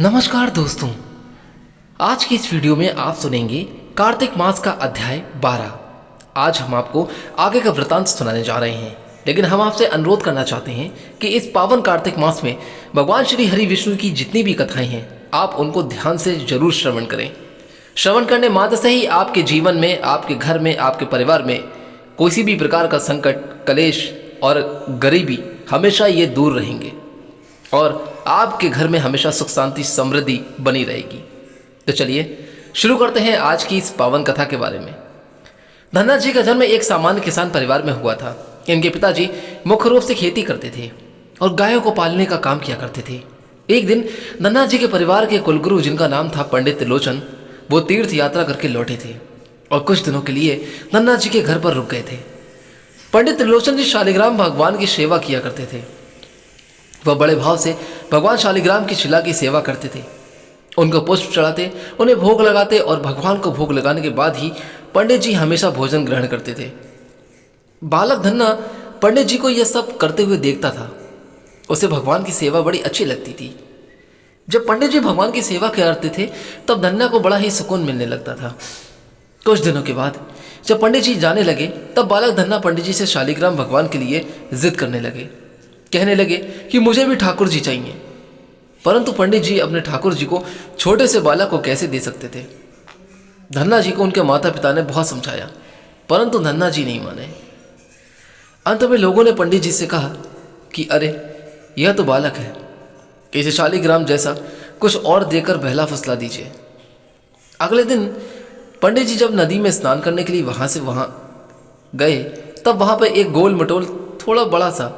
नमस्कार दोस्तों, आज की इस वीडियो में आप सुनेंगे कार्तिक मास का अध्याय 12। आज हम आपको आगे का वृतांत सुनाने जा रहे हैं, लेकिन हम आपसे अनुरोध करना चाहते हैं कि इस पावन कार्तिक मास में भगवान श्री हरि विष्णु की जितनी भी कथाएं हैं आप उनको ध्यान से जरूर श्रवण करें। श्रवण करने मात्र से ही आपके जीवन में, आपके घर में, आपके परिवार में किसी भी प्रकार का संकट, कलेश और गरीबी हमेशा ये दूर रहेंगे और आपके घर में हमेशा सुख शांति समृद्धि बनी रहेगी। तो चलिए शुरू करते हैं आज की इस पावन कथा के बारे में। धन्ना जी का जन्म एक सामान्य किसान परिवार में हुआ था। इनके पिताजी मुख्य रूप से खेती करते थे और गायों को पालने का काम किया करते थे। एक दिन धन्ना जी के परिवार के कुलगुरु, जिनका नाम था पंडित त्रिलोचन, वो तीर्थ यात्रा करके लौटे थे और कुछ दिनों के लिए धन्ना जी के घर पर रुक गए थे। पंडित त्रिलोचन जी शालिग्राम भगवान की सेवा किया करते थे। वह बड़े भाव से भगवान शालिग्राम की शिला की सेवा करते थे, उनको पुष्प चढ़ाते, उन्हें भोग लगाते और भगवान को भोग लगाने के बाद ही पंडित जी हमेशा भोजन ग्रहण करते थे। बालक धन्ना पंडित जी को यह सब करते हुए देखता था। उसे भगवान की सेवा बड़ी अच्छी लगती थी। जब पंडित जी भगवान की सेवा करते थे तब धन्ना को बड़ा ही सुकून मिलने लगता था। कुछ दिनों के बाद जब पंडित जी जाने लगे तब बालक धन्ना पंडित जी से शालिग्राम भगवान के लिए जिद करने लगे। कहने लगे कि मुझे भी ठाकुर जी चाहिए। परंतु पंडित जी अपने ठाकुर जी को छोटे से बालक को कैसे दे सकते थे। धन्ना जी को उनके माता पिता ने बहुत समझाया, परंतु धन्ना जी नहीं माने। अंत में लोगों ने पंडित जी से कहा कि अरे यह तो बालक है, इसे शालिग्राम जैसा कुछ और देकर बहला फुसला दीजिए। अगले दिन पंडित जी जब नदी में स्नान करने के लिए वहां गए तब वहां पर एक गोल मटोल थोड़ा बड़ा सा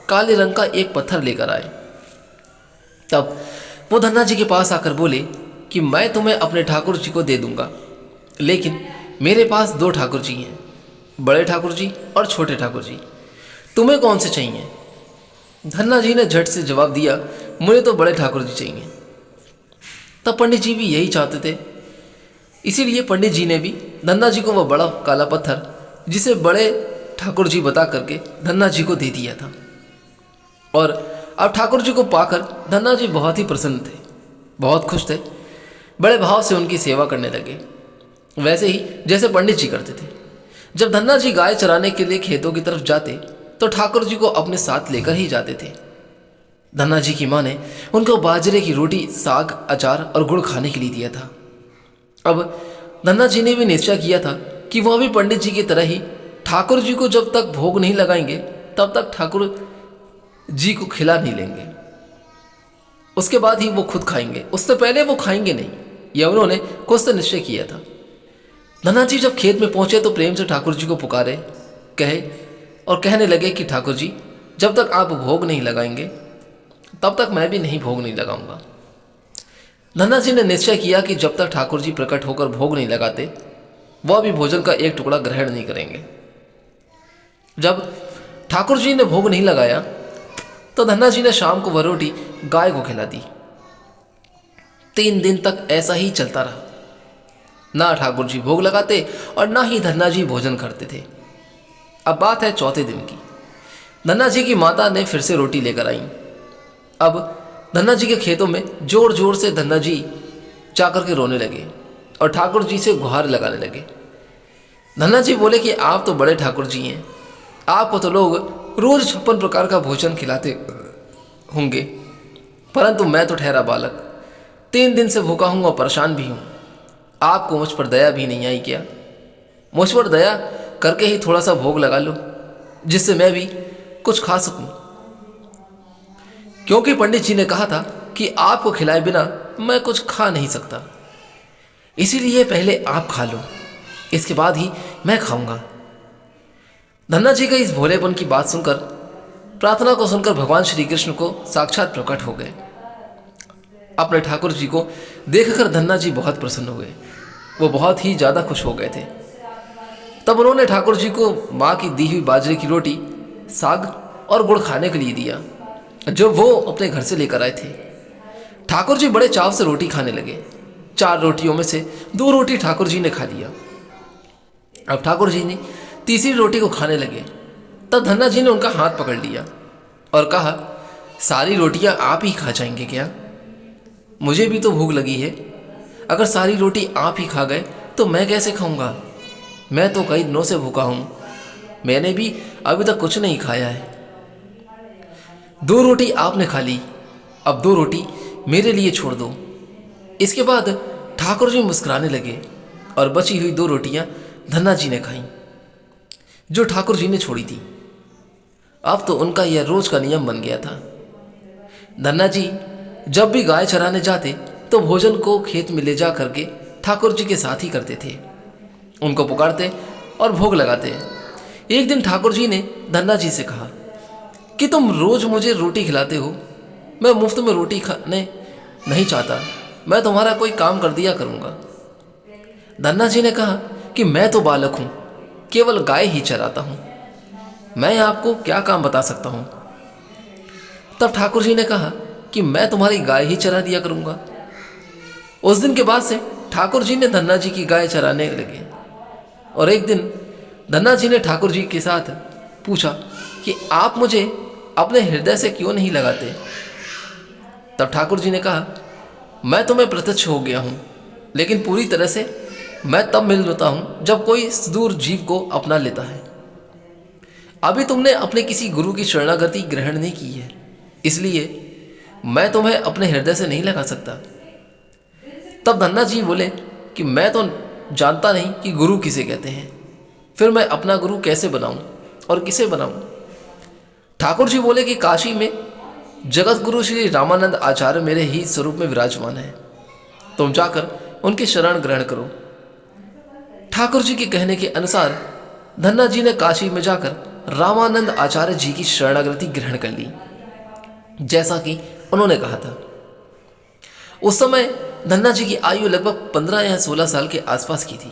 काले रंग का एक पत्थर लेकर आए। तब वो धन्ना जी के पास आकर बोले कि मैं तुम्हें अपने ठाकुर जी को दे दूंगा, लेकिन मेरे पास दो ठाकुर जी हैं, बड़े ठाकुर जी और छोटे ठाकुर जी, तुम्हें कौन से चाहिए। धन्ना जी ने झट से जवाब दिया, मुझे तो बड़े ठाकुर जी चाहिए। तब पंडित जी भी यही चाहते थे, इसीलिए पंडित जी ने भी धन्ना जी को वह बड़ा काला पत्थर, जिसे बड़े ठाकुर जी बता करके धन्ना जी को दे दिया था। और अब ठाकुर जी को पाकर धन्ना जी बहुत ही प्रसन्न थे, बहुत खुश थे, बड़े भाव से उनकी सेवा करने लगे, वैसे ही जैसे पंडित जी करते थे। जब धन्ना जी गाय चराने के लिए खेतों की तरफ जाते तो ठाकुर जी को अपने साथ लेकर ही जाते थे। धन्ना जी की माँ ने उनको बाजरे की रोटी, साग, अचार और गुड़ खाने के लिए दिया था। अब धन्ना जी ने भी निश्चय किया था कि वह भी पंडित जी की तरह ही ठाकुर जी को जब तक भोग नहीं लगाएंगे तब तक ठाकुर जी को खिला नहीं लेंगे। उसके बाद ही वो खुद खाएंगे, उससे पहले वो खाएंगे नहीं, यह उन्होंने खुद से निश्चय किया था। धन्ना जी जब खेत में पहुंचे तो प्रेम से ठाकुर जी को पुकारे, कहे और कहने लगे कि ठाकुर जी जब तक आप भोग नहीं लगाएंगे तब तक मैं भी नहीं भोग नहीं लगाऊंगा। धन्ना जी ने निश्चय किया कि जब तक ठाकुर जी प्रकट होकर भोग नहीं लगाते वह भी भोजन का एक टुकड़ा ग्रहण नहीं करेंगे। जब ठाकुर जी ने भोग नहीं लगाया तो धन्ना जी ने शाम को वह रोटी गाय को खिला दी। 3 दिन तक ऐसा ही चलता रहा, ना ठाकुर जी भोग लगाते और ना ही धन्ना जी भोजन करते थे। अब बात है चौथे दिन की। धन्ना जी की माता ने फिर से रोटी लेकर आई। अब धन्ना जी के खेतों में जोर जोर से धन्ना जी जाकर के रोने लगे और ठाकुर जी से गुहार लगाने लगे। धन्ना जी बोले कि आप तो बड़े ठाकुर जी हैं, आपको तो लोग रोज 56 प्रकार का भोजन खिलाते होंगे, परंतु मैं तो ठहरा बालक, 3 दिन से भूखा हूँ और परेशान भी हूँ। आपको मुझ पर दया भी नहीं आई क्या? मुझ पर दया करके ही थोड़ा सा भोग लगा लो, जिससे मैं भी कुछ खा सकूं। क्योंकि पंडित जी ने कहा था कि आपको खिलाए बिना मैं कुछ खा नहीं सकता, इसीलिए पहले आप खा लो, इसके बाद ही मैं खाऊंगा। धन्ना जी के इस भोलेपन की बात सुनकर, प्रार्थना को सुनकर भगवान श्री कृष्ण को साक्षात प्रकट हो गए। अपने ठाकुर जी को देखकर धन्ना जी बहुत प्रसन्न हुए, वो बहुत ही ज़्यादा खुश हो गए थे। तब उन्होंने ठाकुर जी को माँ की दी हुई बाजरे की रोटी, साग और गुड़ खाने के लिए दिया, जो वो अपने घर से लेकर आए थे। ठाकुर जी बड़े चाव से रोटी खाने लगे। 4 रोटियों में से 2 रोटी ठाकुर जी ने खा लिया। अब ठाकुर जी ने तीसरी रोटी को खाने लगे। तब धन्ना जी ने उनका हाथ पकड़ लिया और कहा, सारी रोटियां आप ही खा जाएंगे क्या? मुझे भी तो भूख लगी है। अगर सारी रोटी आप ही खा गए तो मैं कैसे खाऊंगा? मैं तो कई दिनों से भूखा हूँ। मैंने भी अभी तक कुछ नहीं खाया है। 2 रोटी आपने खा ली, अब 2 रोटी मेरे लिए छोड़ दो। इसके बाद ठाकुर जी मुस्कुराने लगे और बची हुई 2 रोटियां धन्ना जी ने खाईं, जो ठाकुर जी ने छोड़ी थी। अब तो उनका यह रोज का नियम बन गया था। धन्ना जी जब भी गाय चराने जाते तो भोजन को खेत में ले जा करके ठाकुर जी के साथ ही करते थे। उनको पुकारते और भोग लगाते। एक दिन ठाकुर जी ने धन्ना जी से कहा कि तुम रोज मुझे रोटी खिलाते हो, मैं मुफ्त में रोटी खाने नहीं चाहता, मैं तुम्हारा कोई काम कर दिया करूँगा। धन्ना जी ने कहा कि मैं तो बालक हूँ, केवल गाय ही चराता हूँ, मैं आपको क्या काम बता सकता हूँ। तब ठाकुर जी ने कहा कि मैं तुम्हारी गाय ही चरा दिया करूँगा। उस दिन के बाद से ठाकुर जी ने धन्ना जी की गाय चराने लगे। और एक दिन धन्ना जी ने ठाकुर जी के साथ पूछा कि आप मुझे अपने हृदय से क्यों नहीं लगाते। तब ठाकुर जी ने कहा, मैं तुम्हें प्रत्यक्ष हो गया हूँ, लेकिन पूरी तरह से मैं तब मिल जाता हूँ जब कोई सुदूर जीव को अपना लेता है। अभी तुमने अपने किसी गुरु की शरणागति ग्रहण नहीं की है, इसलिए मैं तुम्हें अपने हृदय से नहीं लगा सकता। तब धन्ना जी बोले कि मैं तो जानता नहीं कि गुरु किसे कहते हैं, फिर मैं अपना गुरु कैसे बनाऊं और किसे बनाऊं। ठाकुर जी बोले कि काशी में जगत गुरु श्री रामानंद आचार्य मेरे ही स्वरूप में विराजमान है, तुम जाकर उनकी शरण ग्रहण करो। ठाकुर जी के कहने के अनुसार धन्ना जी ने काशी में जाकर रामानंद आचार्य जी की शरणागति ग्रहण कर ली, जैसा कि उन्होंने कहा था। उस समय धन्ना जी की आयु लगभग 15 या 16 साल के आसपास की थी।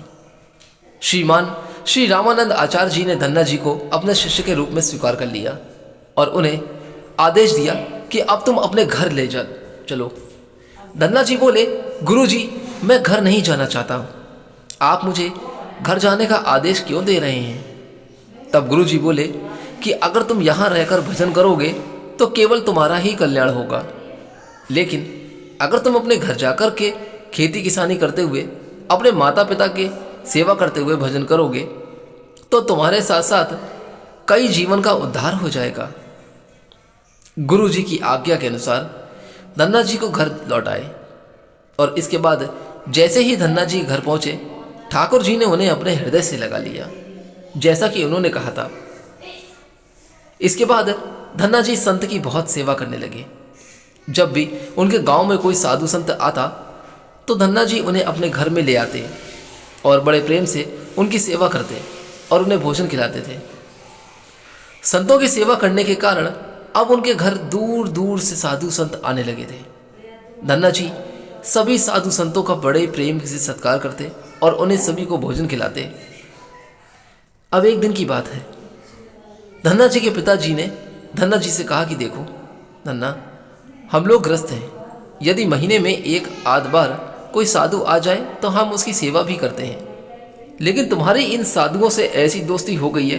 श्रीमान श्री रामानंद आचार्य जी ने धन्ना जी को अपने शिष्य के रूप में स्वीकार कर लिया और उन्हें आदेश दिया कि अब तुम अपने घर ले जा चलो। धन्ना जी बोले, गुरु जी मैं घर नहीं जाना चाहता हूँ, आप मुझे घर जाने का आदेश क्यों दे रहे हैं। तब गुरु जी बोले कि अगर तुम यहाँ रहकर भजन करोगे तो केवल तुम्हारा ही कल्याण होगा, लेकिन अगर तुम अपने घर जाकर के खेती किसानी करते हुए अपने माता पिता के सेवा करते हुए भजन करोगे तो तुम्हारे साथ साथ कई जीवन का उद्धार हो जाएगा। गुरु जी की आज्ञा के अनुसार धन्ना जी को घर लौट आए और इसके बाद जैसे ही धन्ना जी घर पहुंचे, ठाकुर जी ने उन्हें अपने हृदय से लगा लिया, जैसा कि उन्होंने कहा था। इसके बाद धन्ना जी संत की बहुत सेवा करने लगे। जब भी उनके गांव में कोई साधु संत आता तो धन्ना जी उन्हें अपने घर में ले आते और बड़े प्रेम से उनकी सेवा करते और उन्हें भोजन खिलाते थे। संतों की सेवा करने के कारण अब उनके घर दूर दूर से साधु संत आने लगे थे। धन्ना जी सभी साधु संतों का बड़े प्रेम से सत्कार करते और उन्हें सभी को भोजन खिलाते। अब एक दिन की बात है, धन्ना जी के पिताजी ने धन्ना जी से कहा कि देखो धन्ना, हम लोग ग्रस्त हैं, यदि महीने में एक आध बार कोई साधु आ जाए तो हम उसकी सेवा भी करते हैं, लेकिन तुम्हारी इन साधुओं से ऐसी दोस्ती हो गई है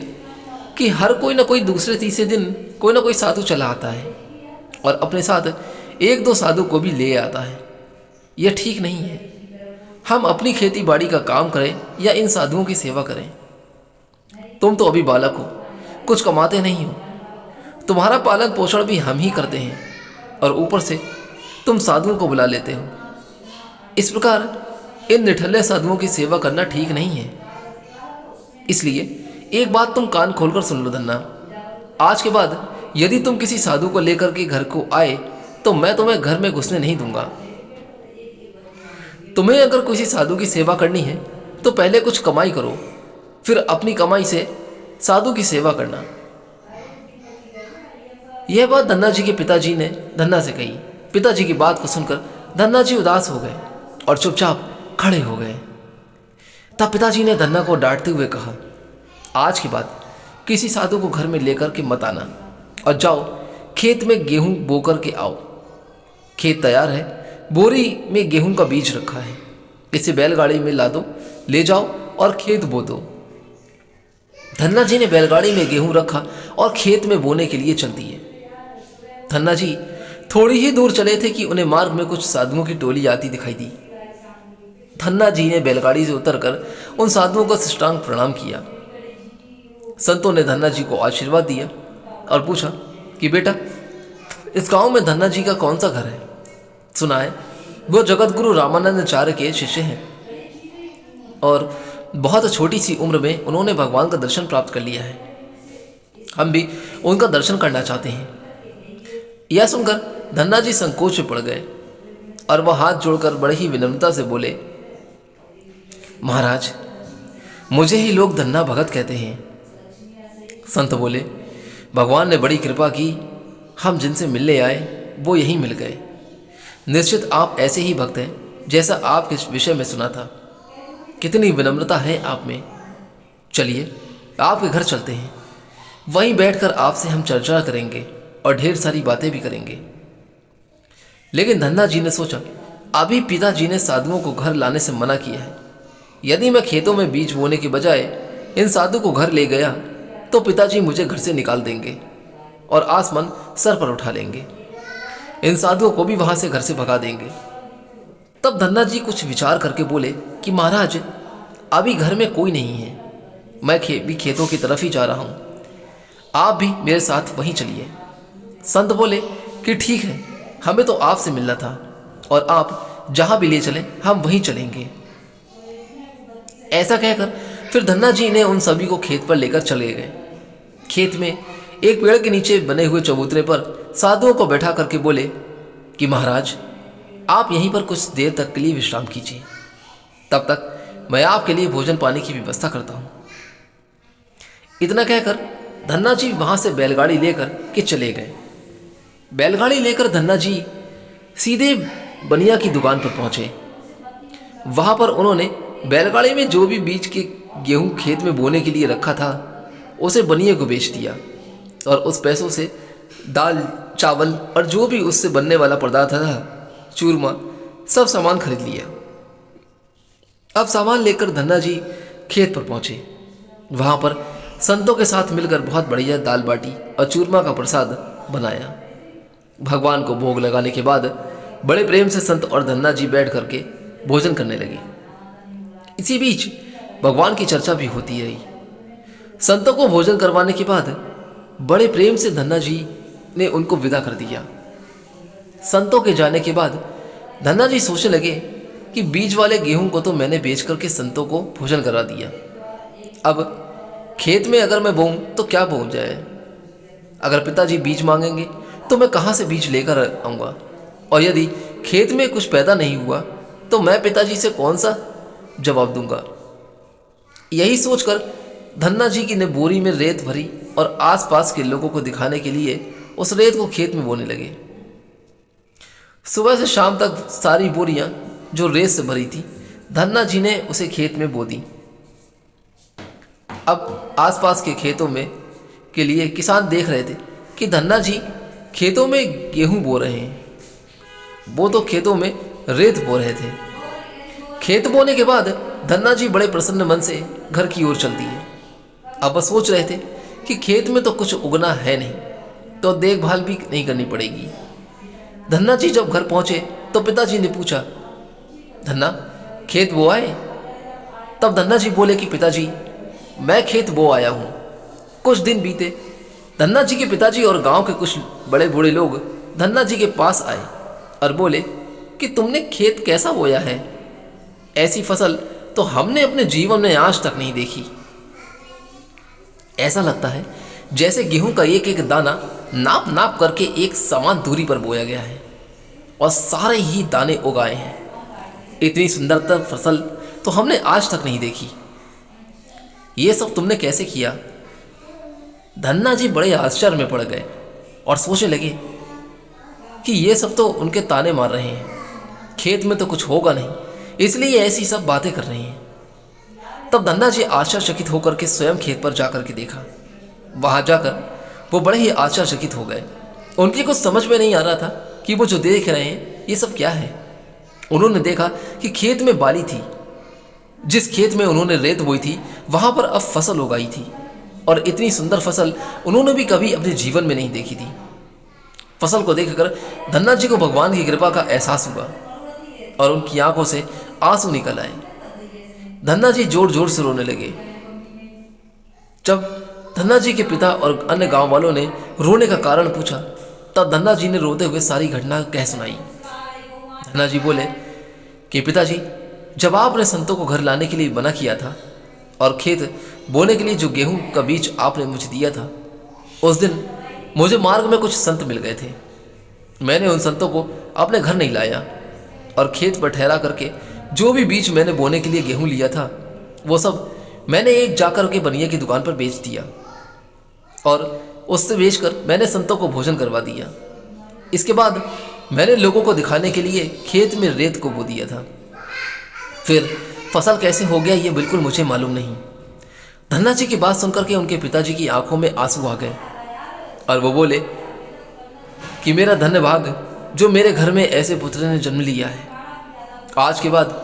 कि हर कोई ना कोई दूसरे तीसरे दिन कोई ना कोई साधु चला आता है और अपने साथ 1-2 साधु को भी ले आता है। यह ठीक नहीं है। हम अपनी खेती बाड़ी का काम करें या इन साधुओं की सेवा करें। तुम तो अभी बालक हो, कुछ कमाते नहीं हो, तुम्हारा पालन पोषण भी हम ही करते हैं और ऊपर से तुम साधुओं को बुला लेते हो। इस प्रकार इन निठल्ले साधुओं की सेवा करना ठीक नहीं है। इसलिए एक बात तुम कान खोलकर सुन लो धन्ना, आज के बाद यदि तुम किसी साधु को लेकर के घर को आए तो मैं तुम्हें घर में घुसने नहीं दूंगा। तुम्हें अगर किसी साधु की सेवा करनी है तो पहले कुछ कमाई करो, फिर अपनी कमाई से साधु की सेवा करना। यह बात धन्ना जी के पिताजी ने धन्ना से कही। पिताजी की बात को सुनकर धन्ना जी उदास हो गए और चुपचाप खड़े हो गए। तब पिताजी ने धन्ना को डांटते हुए कहा, आज के बाद किसी साधु को घर में लेकर के मत आना और जाओ खेत में गेहूं बो कर के आओ। खेत तैयार है, बोरी में गेहूं का बीज रखा है, इसे बैलगाड़ी में ला दो, ले जाओ और खेत बो दो। धन्ना जी ने बैलगाड़ी में गेहूं रखा और खेत में बोने के लिए चल दिए। धन्ना जी थोड़ी ही दूर चले थे कि उन्हें मार्ग में कुछ साधुओं की टोली आती दिखाई दी। धन्ना जी ने बैलगाड़ी से उतरकर उन साधुओं को साष्टांग प्रणाम किया। संतों ने धन्ना जी को आशीर्वाद दिया और पूछा कि बेटा, इस गांव में धन्ना जी का कौन सा घर है? सुना है वो जगत गुरु रामानंदाचार्य के शिष्य हैं और बहुत छोटी सी उम्र में उन्होंने भगवान का दर्शन प्राप्त कर लिया है। हम भी उनका दर्शन करना चाहते हैं। यह सुनकर धन्ना जी संकोच में पड़ गए और वह हाथ जोड़कर बड़े ही विनम्रता से बोले, महाराज, मुझे ही लोग धन्ना भगत कहते हैं। संत बोले, भगवान ने बड़ी कृपा की, हम जिनसे मिलने आए वो यहीं मिल गए। निश्चित आप ऐसे ही भक्त हैं जैसा आपके विषय में सुना था। कितनी विनम्रता है आप में। चलिए आपके घर चलते हैं, वहीं बैठकर आपसे हम चर्चा करेंगे और ढेर सारी बातें भी करेंगे। लेकिन धन्ना जी ने सोचा, अभी पिताजी ने साधुओं को घर लाने से मना किया है। यदि मैं खेतों में बीज बोने के बजाय इन साधु को घर ले गया तो पिताजी मुझे घर से निकाल देंगे और आसमान सर पर उठा लेंगे। इन साधुओं को भी वहां से घर से भगा देंगे। तब धन्ना जी कुछ विचार करके बोले कि महाराज, अभी घर में कोई नहीं है, मैं भी खेतों की तरफ ही जा रहा हूँ, आप भी मेरे साथ वहीं चलिए। संत बोले कि ठीक है, हमें तो आपसे मिलना था और आप जहाँ भी ले चलें हम वहीं चलेंगे। ऐसा कहकर फिर धन्ना जी ने उन सभी को खेत पर लेकर चले गए। खेत में एक पेड़ के नीचे बने हुए चबूतरे पर साधुओं को बैठा करके बोले कि महाराज, आप यहीं पर कुछ देर तक के लिए विश्राम कीजिए, तब तक मैं आपके लिए भोजन पानी की व्यवस्था करता हूँ। इतना कहकर धन्ना जी वहाँ से बैलगाड़ी लेकर के चले गए। बैलगाड़ी लेकर धन्ना जी सीधे बनिया की दुकान पर पहुँचे। वहाँ पर उन्होंने बैलगाड़ी में जो भी बीज के गेहूँ खेत में बोने के लिए रखा था उसे बनिए को बेच दिया और उस पैसों से दाल, चावल और जो भी उससे बनने वाला पदार्थ था, चूरमा, सब सामान खरीद लिया। अब सामान लेकर धन्ना जी खेत पर पहुंचे। वहां पर संतों के साथ मिलकर बहुत बढ़िया दाल बाटी और चूरमा का प्रसाद बनाया। भगवान को भोग लगाने के बाद बड़े प्रेम से संत और धन्ना जी बैठ करके भोजन करने लगे। इसी बीच भगवान की चर्चा भी होती रही। संतों को भोजन करवाने के बाद बड़े प्रेम से धन्ना जी ने उनको विदा कर दिया। संतों के जाने के बाद धन्ना जी सोचने लगे कि बीज वाले गेहूं को तो मैंने बेच करके संतों को भोजन करा दिया, अब खेत में अगर मैं बोऊं तो क्या बोऊं जाए। अगर पिताजी बीज मांगेंगे तो मैं कहाँ से बीज लेकर आऊँगा, और यदि खेत में कुछ पैदा नहीं हुआ तो मैं पिताजी से कौन सा जवाब दूंगा। यही सोचकर धन्ना जी ने बोरी में रेत भरी और आसपास के लोगों को दिखाने के लिए उस रेत को खेत में बोने लगे। सुबह से शाम तक सारी बोरियां जो रेत से भरी थी धन्ना जी ने उसे खेत में बो दी। अब आसपास के खेतों में के लिए किसान देख रहे थे कि धन्ना जी खेतों में गेहूं बो रहे हैं, वो तो खेतों में रेत बो रहे थे। खेत बोने के बाद धन्ना जी बड़े प्रसन्न मन से घर की ओर चल दिए। अब वह सोच रहे थे कि खेत में तो कुछ उगना है नहीं, तो देखभाल भी नहीं करनी पड़ेगी। धन्ना जी जब घर पहुंचे तो पिताजी ने पूछा, धन्ना, खेत बो आए? तब धन्ना जी बोले कि पिताजी, मैं खेत बो आया हूँ। कुछ दिन बीते, धन्ना जी के पिताजी और गांव के कुछ बड़े बूढ़े लोग धन्ना जी के पास आए और बोले कि तुमने खेत कैसा बोया है? ऐसी फसल तो हमने अपने जीवन में आज तक नहीं देखी। ऐसा लगता है जैसे गेहूं का एक एक दाना नाप नाप करके एक समान दूरी पर बोया गया है और सारे ही दाने उगाए हैं। इतनी सुंदरतम फसल तो हमने आज तक नहीं देखी। ये सब तुमने कैसे किया? धन्ना जी बड़े आश्चर्य में पड़ गए और सोचने लगे कि ये सब तो उनके ताने मार रहे हैं, खेत में तो कुछ होगा नहीं, इसलिए ऐसी सब बातें कर रहे हैं। तब धन्ना जी आश्चर्यचकित होकर के स्वयं खेत पर जाकर के देखा। वहां जाकर वो बड़े ही आश्चर्यचकित हो गए। उनकी कुछ समझ में नहीं आ रहा था कि वो जो देख रहे हैं ये सब क्या है। उन्होंने देखा कि खेत में बाली थी। जिस खेत में उन्होंने रेत बोई थी वहां पर अब फसल उगाई थी और इतनी सुंदर फसल उन्होंने भी कभी अपने जीवन में नहीं देखी थी। फसल को देखकर धन्ना जी को भगवान की कृपा का एहसास हुआ और उनकी आंखों से आंसू निकल आए। धन्ना जी जोर जोर से रोने लगे। जब धन्ना जी के पिता और अन्य गांव वालों ने रोने का कारण पूछा, तब धन्ना जी ने रोते हुए सारी घटना कह सुनाई। धन्ना जी बोले कि पिताजी, जब आपने संतों को घर लाने के लिए मना किया था और खेत बोने के लिए जो गेहूं का बीज आपने मुझे दिया था, उस दिन मुझे मार्ग में कुछ संत मिल गए थे। मैंने उन संतों को अपने घर नहीं लाया और खेत पर ठहरा करके जो भी बीज मैंने बोने के लिए गेहूं लिया था, वो सब मैंने एक जाकर के बनिया की दुकान पर बेच दिया और उससे बेचकर मैंने संतों को भोजन करवा दिया। इसके बाद मैंने लोगों को दिखाने के लिए खेत में रेत को बो दिया था। फिर फसल कैसे हो गया ये बिल्कुल मुझे मालूम नहीं। धन्ना जी की बात सुनकर के उनके पिताजी की आंखों में आंसू आ गए और वो बोले कि मेरा धन्य भाग जो मेरे घर में ऐसे पुत्र ने जन्म लिया है। आज के बाद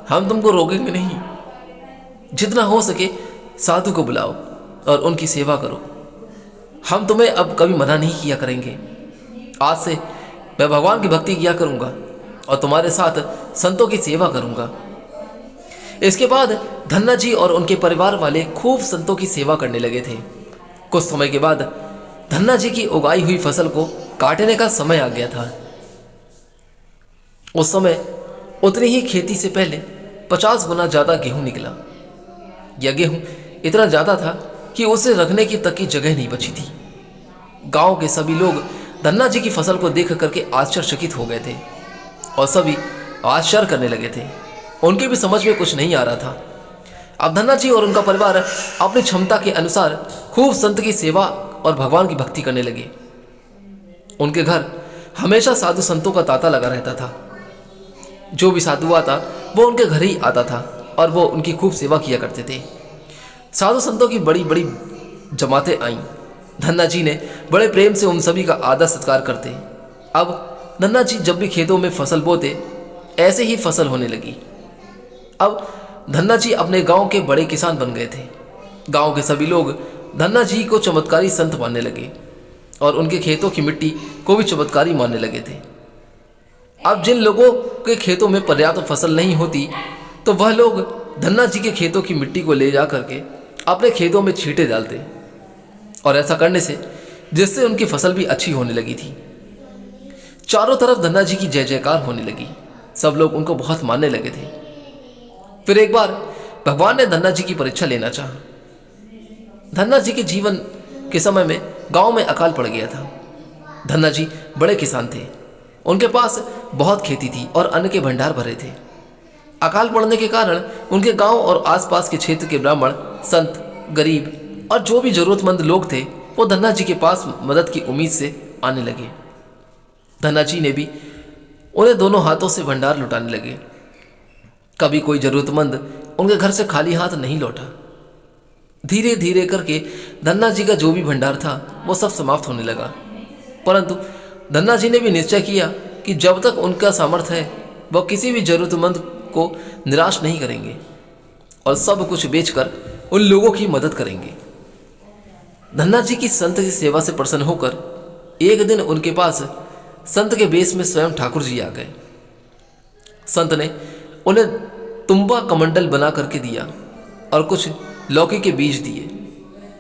हम तुमको रोकेंगे नहीं। जितना हो सके साधु को बुलाओ और उनकी सेवा करो। हम तुम्हें अब कभी मना नहीं किया करेंगे। आज से मैं भगवान की भक्ति किया करूंगा और तुम्हारे साथ संतों की सेवा करूंगा। इसके बाद धन्ना जी और उनके परिवार वाले खूब संतों की सेवा करने लगे थे। कुछ समय के बाद धन्ना जी की उगाई हुई फसल को काटने का समय आ गया था। उस समय उतनी ही खेती से पहले 50 गुना ज्यादा गेहूं निकला। यह गेहूं इतना ज्यादा था कि उसे रखने की तक की जगह नहीं बची थी। गांव के सभी लोग धन्ना जी की फसल को देख करके आश्चर्यचकित हो गए थे और सभी आश्चर्य करने लगे थे। उनके भी समझ में कुछ नहीं आ रहा था। अब धन्ना जी और उनका परिवार अपनी क्षमता के अनुसार खूब संत की सेवा और भगवान की भक्ति करने लगे। उनके घर हमेशा साधु संतों का तांता लगा रहता था। जो भी साधु आता वो उनके घर ही आता था और वो उनकी खूब सेवा किया करते थे। साधु संतों की बड़ी बड़ी जमातें आईं। धन्ना जी ने बड़े प्रेम से उन सभी का आदर सत्कार करते। अब धन्ना जी जब भी खेतों में फसल बोते, ऐसे ही फसल होने लगी। अब धन्ना जी अपने गांव के बड़े किसान बन गए थे। गांव के सभी लोग धन्ना जी को चमत्कारी संत मानने लगे और उनके खेतों की मिट्टी को भी चमत्कारी मानने लगे थे। अब जिन लोगों के खेतों में पर्याप्त फसल नहीं होती, तो वह लोग धन्ना जी के खेतों की मिट्टी को ले जा करके अपने खेतों में छींटे डालते और ऐसा करने से जिससे उनकी फसल भी अच्छी होने लगी थी। चारों तरफ धन्ना जी की जय जयकार होने लगी। सब लोग उनको बहुत मानने लगे थे। फिर एक बार भगवान ने धन्ना जी की परीक्षा लेना चाहा। धन्ना जी के जीवन के समय में गांव में अकाल पड़ गया था। धन्ना जी बड़े किसान थे। उनके पास बहुत खेती थी और अन्न के भंडार भरे थे। अकाल पड़ने के कारण उनके गांव और आसपास के क्षेत्र के ब्राह्मण, संत, गरीब और जो भी जरूरतमंद लोग थे, वो धन्ना जी के पास मदद की उम्मीद से आने लगे। धन्ना जी ने भी उन्हें दोनों हाथों से भंडार लुटाने लगे। कभी कोई जरूरतमंद उनके घर से खाली हाथ नहीं लौटा। धीरे धीरे करके धन्ना जी का जो भी भंडार था वो सब समाप्त होने लगा। परंतु धन्ना जी ने भी निश्चय किया कि जब तक उनका सामर्थ्य है वह किसी भी जरूरतमंद को निराश नहीं करेंगे और सब कुछ बेचकर उन लोगों की मदद करेंगे। धन्ना जी की संत की सेवा से प्रसन्न होकर एक दिन उनके पास संत के बेस में स्वयं ठाकुर जी आ गए। संत ने उन्हें तुम्बा कमंडल बना करके दिया और कुछ लौकी के बीज दिए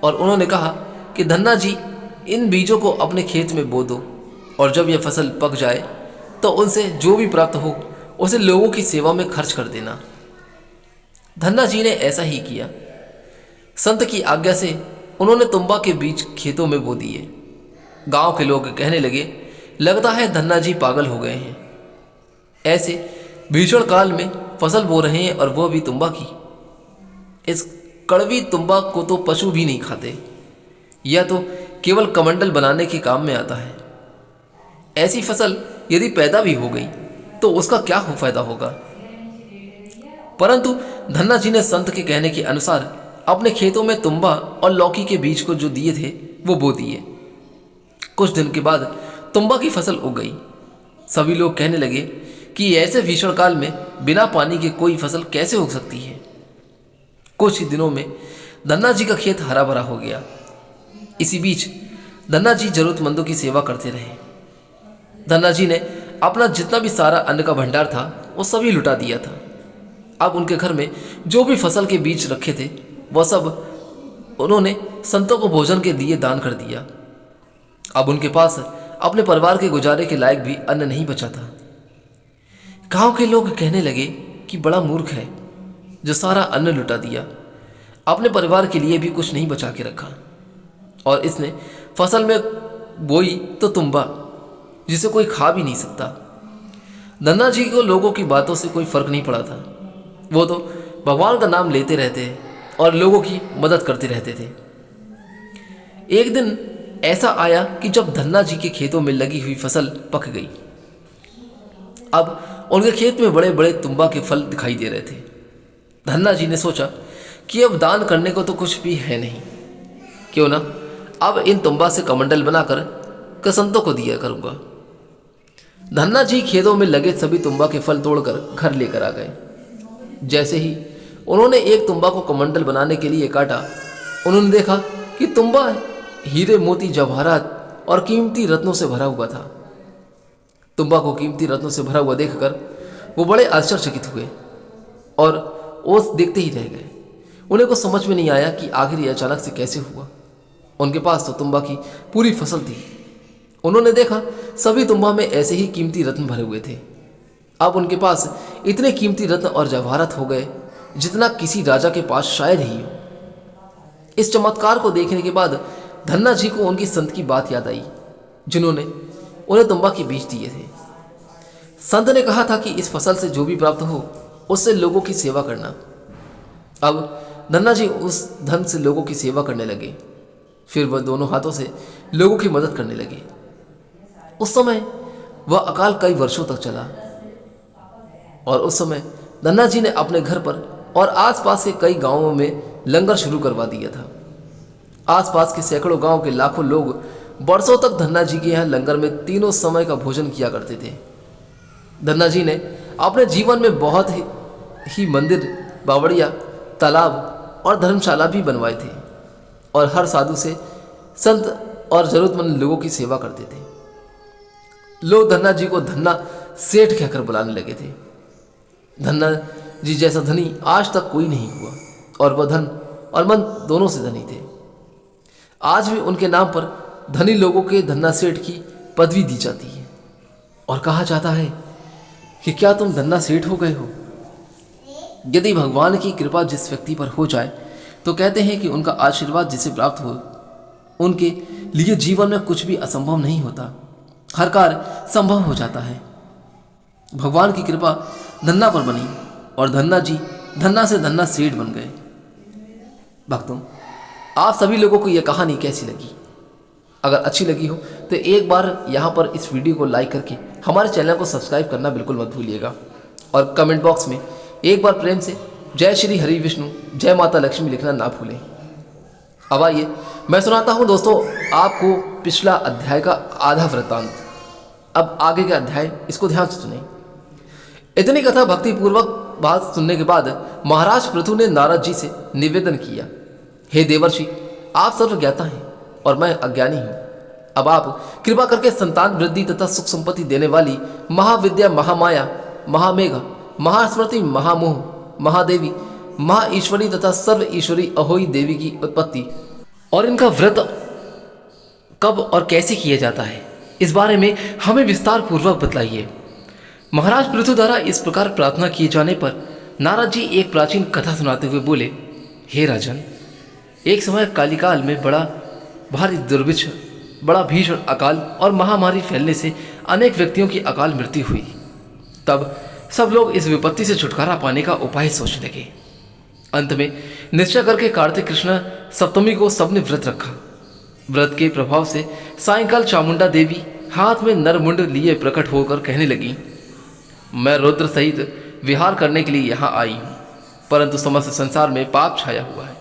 और उन्होंने कहा कि धन्ना जी, इन बीजों को अपने खेत में बो दो और जब यह फसल पक जाए तो उनसे जो भी प्राप्त हो उसे लोगों की सेवा में खर्च कर देना। धन्ना जी ने ऐसा ही किया। संत की आज्ञा से उन्होंने तुम्बा के बीज खेतों में बो दिए। गांव के लोग कहने लगे, लगता है धन्ना जी पागल हो गए हैं। ऐसे भीषण काल में फसल बो रहे हैं और वह भी तुम्बा की। इस कड़वी तुम्बा को तो पशु भी नहीं खाते। यह तो केवल कमंडल बनाने के काम में आता है। ऐसी फसल यदि पैदा भी हो गई तो उसका क्या हो फायदा होगा। परंतु धन्ना जी ने संत के कहने के अनुसार अपने खेतों में तुम्बा और लौकी के बीज को जो दिए थे वो बो दिए। कुछ दिन के बाद तुम्बा की फसल उग गई। सभी लोग कहने लगे कि ऐसे भीषण काल में बिना पानी के कोई फसल कैसे उग सकती है। कुछ ही दिनों में धन्ना जी का खेत हरा भरा हो गया। इसी बीच धन्ना जी जरूरतमंदों की सेवा करते रहे। धन्ना जी ने अपना जितना भी सारा अन्न का भंडार था वो सभी लुटा दिया था। अब उनके घर में जो भी फसल के बीज रखे थे वह सब उन्होंने संतों को भोजन के लिए दान कर दिया। अब उनके पास अपने परिवार के गुजारे के लायक भी अन्न नहीं बचा था। गांव के लोग कहने लगे कि बड़ा मूर्ख है जो सारा अन्न लुटा दिया, अपने परिवार के लिए भी कुछ नहीं बचा के रखा, और इसने फसल में बोई तो तुम्बा जिसे कोई खा भी नहीं सकता। धन्ना जी को लोगों की बातों से कोई फर्क नहीं पड़ा था। वो तो भगवान का नाम लेते रहते और लोगों की मदद करते रहते थे। एक दिन ऐसा आया कि जब धन्ना जी के खेतों में लगी हुई फसल पक गई। अब उनके खेत में बड़े बड़े तुम्बा के फल दिखाई दे रहे थे। धन्ना जी ने सोचा कि अब दान करने को तो कुछ भी है नहीं, क्यों ना अब इन तुम्बा से कमंडल बनाकर कसंतों को दिया करूंगा। धन्ना जी खेतों में लगे सभी तुम्बा के फल तोड़कर घर लेकर आ गए। जैसे ही उन्होंने एक तुम्बा को कमंडल बनाने के लिए काटा, उन्होंने देखा कि तुम्बा हीरे मोती जवाहरात और कीमती रत्नों से भरा हुआ था। तुम्बा को कीमती रत्नों से भरा हुआ देखकर वो बड़े आश्चर्यचकित हुए और ओस देखते ही रह गए। उन्हें कुछ समझ में नहीं आया कि आखिर ये अचानक से कैसे हुआ। उनके पास तो तुम्बा की पूरी फसल थी। उन्होंने देखा सभी तुम्बा में ऐसे ही कीमती रत्न भरे हुए थे। अब उनके पास इतने कीमती रत्न और जवाहरात हो गए जितना किसी राजा के पास शायद ही हो। इस चमत्कार को देखने के बाद धन्ना जी को उनकी संत की बात याद आई जिन्होंने उन्हें तुम्बा के बीज दिए थे। संत ने कहा था कि इस फसल से जो भी प्राप्त हो उससे लोगों की सेवा करना। अब धन्ना जी उस धन से लोगों की सेवा करने लगे। फिर वह दोनों हाथों से लोगों की मदद करने लगे। उस समय वह अकाल कई वर्षों तक चला और उस समय धन्ना जी ने अपने घर पर और आसपास के कई गांवों में लंगर शुरू करवा दिया था। आसपास के सैकड़ों गांव के लाखों लोग बरसों तक धन्ना जी के यहाँ लंगर में तीनों समय का भोजन किया करते थे। धन्ना जी ने अपने जीवन में बहुत ही मंदिर, बावड़िया, तालाब और धर्मशाला भी बनवाए थे और हर साधु से संत और जरूरतमंद लोगों की सेवा करते थे। लोग धन्ना जी को धन्ना सेठ कहकर बुलाने लगे थे। धन्ना जी जैसा धनी आज तक कोई नहीं हुआ और वह धन और मन दोनों से धनी थे। आज भी उनके नाम पर धनी लोगों के धन्ना सेठ की पदवी दी जाती है और कहा जाता है कि क्या तुम धन्ना सेठ हो गए हो। यदि भगवान की कृपा जिस व्यक्ति पर हो जाए तो कहते हैं कि उनका आशीर्वाद जिसे प्राप्त हो उनके लिए जीवन में कुछ भी असंभव नहीं होता, हर कार्य संभव हो जाता है। भगवान की कृपा धन्ना पर बनी और धन्ना जी धन्ना से धन्ना सेठ बन गए। भक्तों, आप सभी लोगों को यह कहानी कैसी लगी? अगर अच्छी लगी हो तो एक बार यहाँ पर इस वीडियो को लाइक करके हमारे चैनल को सब्सक्राइब करना बिल्कुल मत भूलिएगा और कमेंट बॉक्स में एक बार प्रेम से जय श्री हरि विष्णु, जय माता लक्ष्मी लिखना ना भूलें। अब आइए मैं सुनाता हूँ दोस्तों आपको पिछला अध्याय का आधा वृत्तांत। अब आगे का अध्याय इसको ध्यान से सुनें। इतनी कथा भक्ति पूर्वक बात सुनने के बाद महाराज पृथु ने नारद जी से निवेदन किया, हे देवर्षि, आप सर्वज्ञाता हैं और मैं अज्ञानी हूँ। अब आप कृपा करके संतान वृद्धि तथा सुख संपत्ति देने वाली महाविद्या, महामाया, महामेघ, महास्मृति, महामोह, महादेवी, महाईश्वरी तथा सर्व ईश्वरी अहोई देवी की उत्पत्ति और इनका व्रत कब और कैसे किया जाता है, इस बारे में हमें विस्तार पूर्वक बतलाइए। महाराज पृथु द्वारा इस प्रकार प्रार्थना किए जाने पर नारद जी एक प्राचीन कथा सुनाते हुए बोले, हे राजन, एक समय कालिकाल में बड़ा भारी दुर्भिक्ष, बड़ा भीषण अकाल और महामारी फैलने से अनेक व्यक्तियों की अकाल मृत्यु हुई। तब सब लोग इस विपत्ति से छुटकारा पाने का उपाय सोचने लगे। अंत में निश्चय करके कार्तिक कृष्ण सप्तमी को सबने व्रत रखा। व्रत के प्रभाव से सायंकाल चामुंडा देवी हाथ में नरमुंड लिए प्रकट होकर कहने लगी, मैं रुद्र सहित विहार करने के लिए यहाँ आई हूँ, परंतु समस्त संसार में पाप छाया हुआ है।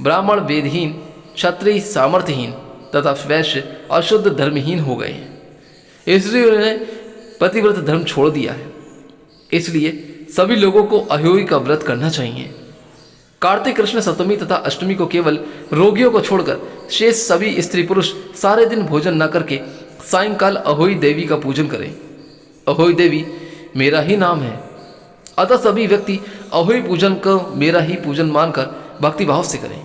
ब्राह्मण वेदहीन, क्षत्रिय सामर्थ्यहीन तथा वैश्य अशुद्ध धर्महीन हो गए हैं, इसलिए उन्होंने पतिव्रत धर्म छोड़ दिया है। इसलिए सभी लोगों को अहोई का व्रत करना चाहिए। कार्तिक कृष्ण सप्तमी तथा अष्टमी को केवल रोगियों को छोड़कर शेष सभी स्त्री पुरुष सारे दिन भोजन न करके सायंकाल अहोई देवी का पूजन करें। अहोई देवी मेरा ही नाम है, अतः सभी व्यक्ति अहोई पूजन को मेरा ही पूजन मानकर भक्तिभाव से करें।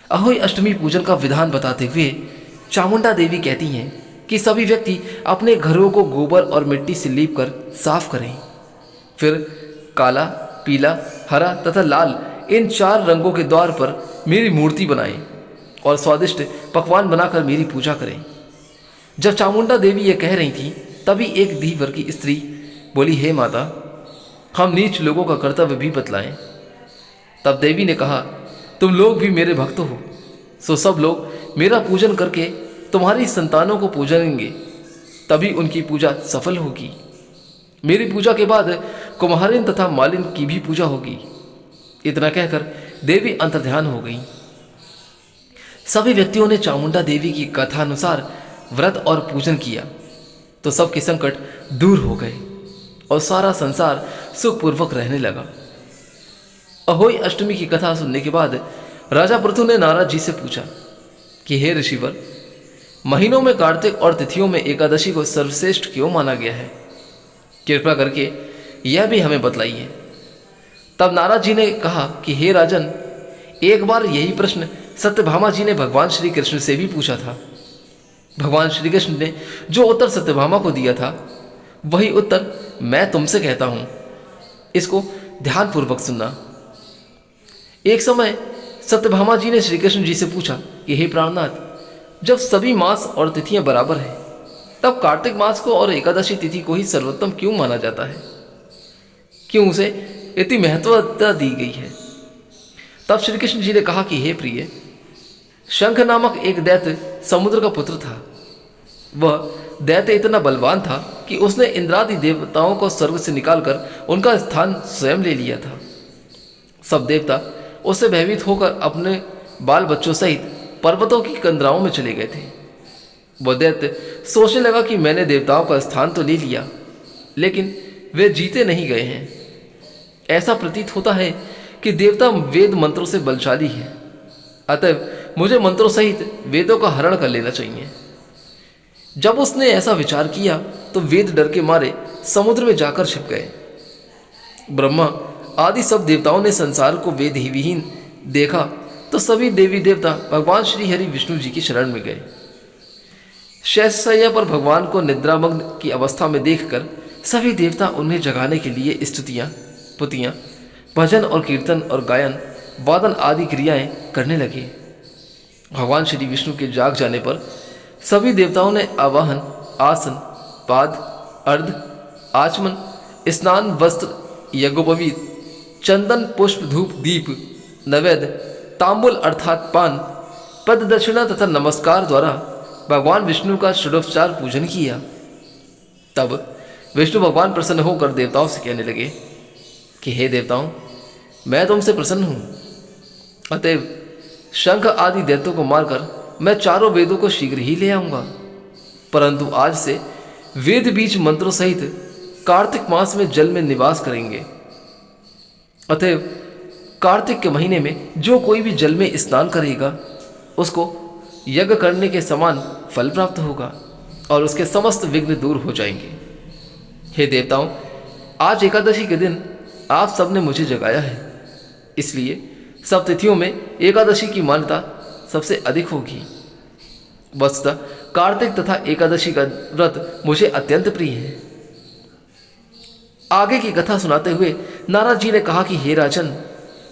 अहोई अष्टमी पूजन का विधान बताते हुए चामुंडा देवी कहती हैं कि सभी व्यक्ति अपने घरों को गोबर और मिट्टी से लीप कर साफ करें। फिर काला, पीला, हरा तथा लाल इन 4 रंगों के द्वार पर मेरी मूर्ति बनाएं और स्वादिष्ट पकवान बनाकर मेरी पूजा करें। जब चामुंडा देवी ये कह रही थी तभी एक धीवर की स्त्री बोली, हे माता, हम नीच लोगों का कर्तव्य भी बतलाएं। तब देवी ने कहा, तुम लोग भी मेरे भक्त हो, सो सब लोग मेरा पूजन करके तुम्हारी संतानों को पूजेंगे, तभी उनकी पूजा सफल होगी। मेरी पूजा के बाद कुम्हारिन तथा मालिन की भी पूजा होगी। इतना कहकर देवी अंतर्ध्यान हो गई। सभी व्यक्तियों ने चामुंडा देवी की कथा अनुसार व्रत और पूजन किया तो सबके संकट दूर हो गए और सारा संसार सुखपूर्वक रहने लगा। अहोई अष्टमी की कथा सुनने के बाद राजा पृथु ने नारद जी से पूछा कि हे ऋषिवर, महीनों में कार्तिक और तिथियों में एकादशी को सर्वश्रेष्ठ क्यों माना गया है? कृपा करके यह भी हमें बतलाइए। तब नारद जी ने कहा कि हे राजन, एक बार यही प्रश्न सत्यभामा जी ने भगवान श्री कृष्ण से भी पूछा था। भगवान श्री कृष्ण ने जो उत्तर सत्यभामा को दिया था वही उत्तर मैं तुमसे कहता हूं, इसको ध्यानपूर्वक सुनना। एक समय सत्यभामा जी ने श्री कृष्ण जी से पूछा कि हे प्राणनाथ, जब सभी मास और तिथियां बराबर हैं तब कार्तिक मास को और एकादशी तिथि को ही सर्वोत्तम क्यों माना जाता है? क्यों उसे इतनी महत्वता दी गई है? तब श्री कृष्ण जी ने कहा कि हे प्रिय, शंख नामक एक दैत्य समुद्र का पुत्र था। वह दैत्य इतना बलवान था कि उसने इंद्रादि देवताओं को स्वर्ग से निकालकर उनका स्थान स्वयं ले लिया था। सब देवता उससे भयभीत होकर अपने बाल बच्चों सहित पर्वतों की कंदराओं में चले गए थे। वह दैत्य सोचने लगा कि मैंने देवताओं का स्थान तो ले लिया, लेकिन वे जीते नहीं गए हैं। ऐसा प्रतीत होता है कि देवता वेद मंत्रों से बलशाली है, अतः मुझे मंत्रों सहित वेदों का हरण कर लेना चाहिए। जब उसने ऐसा विचार किया तो वेद डर के मारे समुद्र में जाकर छिप गए। ब्रह्मा आदि सब देवताओं ने संसार को वेद ही विहीन देखा तो सभी देवी देवता भगवान श्री हरि विष्णु जी की शरण में गए। शैशैया पर भगवान को निद्रामग्न की अवस्था में देखकर सभी देवता उन्हें जगाने के लिए स्तुतियाँ, पुतियाँ, भजन और कीर्तन और गायन, वादन आदि क्रियाएं करने लगे। भगवान श्री विष्णु के जाग जाने पर सभी देवताओं ने आवाहन, आसन, पाद, अर्ध, आचमन, स्नान, वस्त्र, यज्ञोपवीत, चंदन, पुष्प, धूप, दीप, नैवेद्य, तांबुल अर्थात पान, पद दक्षिणा तथा नमस्कार द्वारा भगवान विष्णु का षोडशोपचार पूजन किया। तब विष्णु भगवान प्रसन्न होकर देवताओं से कहने लगे कि हे देवताओं, मैं तुमसे प्रसन्न हूँ, अतएव शंख आदि दैत्यों को मारकर मैं चारों वेदों को शीघ्र ही ले आऊँगा। परंतु आज से वेद बीज मंत्रों सहित कार्तिक मास में जल में निवास करेंगे। अतएव कार्तिक के महीने में जो कोई भी जल में स्नान करेगा उसको यज्ञ करने के समान फल प्राप्त होगा और उसके समस्त विघ्न दूर हो जाएंगे। हे देवताओं, आज एकादशी के दिन आप सबने मुझे जगाया है, इसलिए सब तिथियों में एकादशी की मान्यता सबसे अधिक होगी। वस्तुतः कार्तिक तथा एकादशी का व्रत मुझे अत्यंत प्रिय है। आगे की कथा सुनाते हुए नारद जी ने कहा कि हे राजन,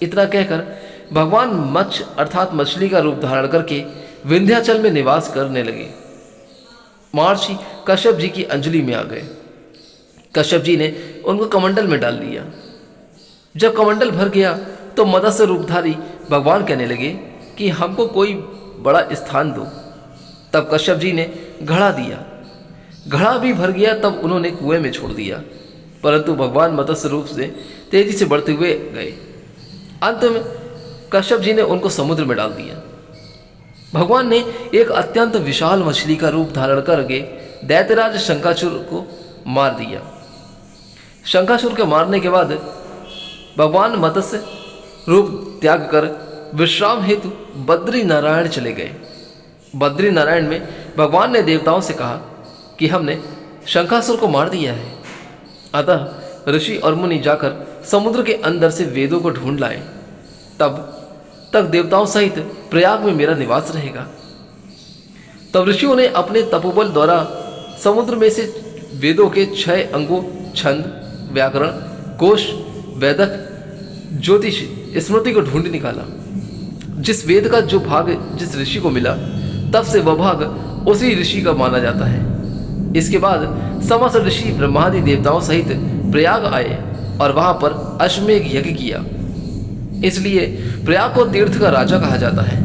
इतना कहकर भगवान मत्स्य अर्थात मछली का रूप धारण करके विंध्याचल में निवास करने लगे। महर्षि कश्यप जी की अंजलि में आ गए। कश्यप जी ने उनको कमंडल में डाल लिया। जब कमंडल भर गया तो मत्स्य रूपधारी भगवान कहने लगे कि हमको कोई बड़ा स्थान दो। तब कश्यप जी ने घड़ा दिया। घड़ा भी भर गया तब उन्होंने कुएं में छोड़ दिया, परंतु भगवान मत्स्य रूप से तेजी से बढ़ते हुए गए। अंत में कश्यप जी ने उनको समुद्र में डाल दिया। भगवान ने एक अत्यंत विशाल मछली का रूप धारण करके दैत्यराज शंखासुर को मार दिया। शंखासुर के मारने के बाद भगवान मत्स्य रूप त्याग कर विश्राम हेतु बद्री नारायण चले गए। बद्री नारायण में भगवान ने देवताओं से कहा कि हमने शंखासुर को मार दिया है, अतः ऋषि और मुनि जाकर समुद्र के अंदर से वेदों को ढूंढ लाएं, तब तक देवताओं सहित प्रयाग में मेरा निवास रहेगा। तब ऋषियों ने अपने तपोबल द्वारा समुद्र में से वेदों के 6 अंगों छंद, व्याकरण, कोश, वेदक, ज्योतिष, स्मृति को ढूंढ निकाला। जिस वेद का जो भाग जिस ऋषि को मिला, तब से वह भाग उसी ऋषि का माना जाता है। इसके बाद समस्त ऋषि ब्रह्मादि देवताओं सहित प्रयाग आए और वहां पर अश्वमेघ यज्ञ किया। इसलिए प्रयाग को तीर्थ का राजा कहा जाता है।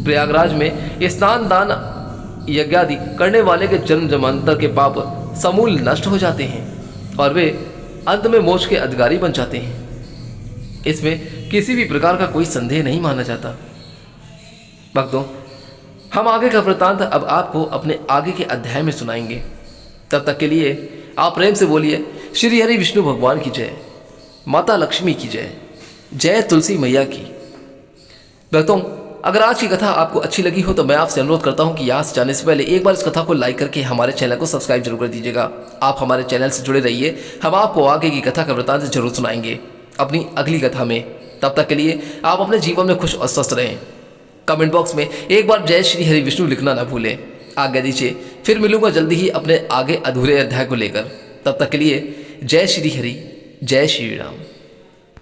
प्रयागराज में स्नान, दान, यज्ञादि करने वाले के जन्म जन्मांतर के पाप समूल नष्ट हो जाते हैं और वे अंत में मोक्ष के अधिकारी बन जाते हैं। इसमें किसी भी प्रकार का कोई संदेह नहीं माना जाता। भक्तों, हम आगे का वृत्तांत अब आपको अपने आगे के अध्याय में सुनाएंगे। तब तक के लिए आप प्रेम से बोलिए श्री हरि विष्णु भगवान की जय, माता लक्ष्मी की जय, जय तुलसी मैया की। भक्तों, अगर आज की कथा आपको अच्छी लगी हो तो मैं आपसे अनुरोध करता हूं कि यहाँ से जाने से पहले एक बार इस कथा को लाइक करके हमारे चैनल को सब्सक्राइब जरूर कर दीजिएगा। आप हमारे चैनल से जुड़े रहिए, हम आपको आगे की कथा का वृत्तांत जरूर सुनाएंगे अपनी अगली कथा में। तब तक के लिए आप अपने जीवन में खुश और स्वस्थ रहें। कमेंट बॉक्स में एक बार जय श्री हरि विष्णु लिखना ना भूलें। आज्ञा दीजिए, फिर मिलूंगा जल्दी ही अपने आगे अधूरे अध्याय को लेकर। तब तक के लिए जय श्री हरि, जय श्री राम।